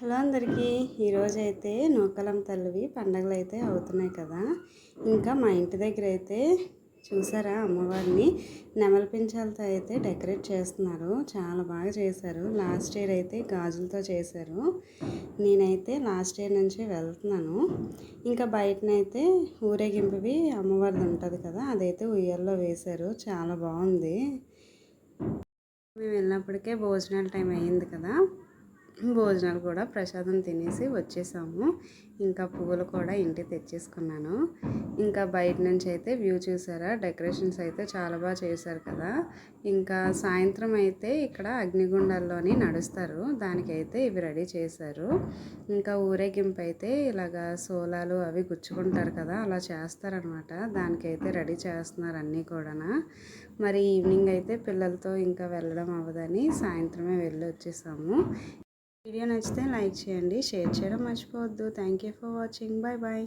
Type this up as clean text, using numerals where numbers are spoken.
Hello అందరికీ ఈరోజైతే నూకాలం తల్లివి పండగలు అయితే అవుతున్నాయి కదా. ఇంకా మా ఇంటి దగ్గర అయితే చూసారా అమ్మవారిని నెమలి పించాలతో అయితే డెకరేట్ చేస్తున్నారు. చాలా బాగా చేశారు. లాస్ట్ ఇయర్ అయితే గాజులతో చేశారు. నేనైతే లాస్ట్ ఇయర్ నుంచి వెళ్తున్నాను. ఇంకా బయటనైతే ఊరేగింపువి అమ్మవారిది ఉంటుంది కదా, అదైతే ఉయ్యాల్లో వేశారు. చాలా బాగుంది. మేము వెళ్ళినప్పటికే భోజనాల టైం అయ్యింది కదా, భోజనాలు కూడా ప్రసాదం తినేసి వచ్చేసాము. ఇంకా పువ్వులు కూడా ఇంటికి తెచ్చేసుకున్నాను. ఇంకా బయట నుంచి అయితే వ్యూ చూసారా, డెకరేషన్స్ అయితే చాలా బాగా చేశారు కదా. ఇంకా సాయంత్రం అయితే ఇక్కడ అగ్నిగుండాల్లోని నడుస్తారు, దానికైతే ఇవి రెడీ చేశారు. ఇంకా ఊరేగింపు అయితే ఇలాగా సోలాలు అవి గుచ్చుకుంటారు కదా, అలా చేస్తారనమాట. దానికైతే రెడీ చేస్తున్నారు అన్నీ కూడా. మరి ఈవినింగ్ అయితే పిల్లలతో ఇంకా వెళ్ళడం అవ్వదని సాయంత్రమే వెళ్ళి వచ్చేసాము. వీడియో నచ్చితే లైక్ చేయండి, షేర్ చేయడం మర్చిపోవద్దు. Thank you for watching. Bye bye.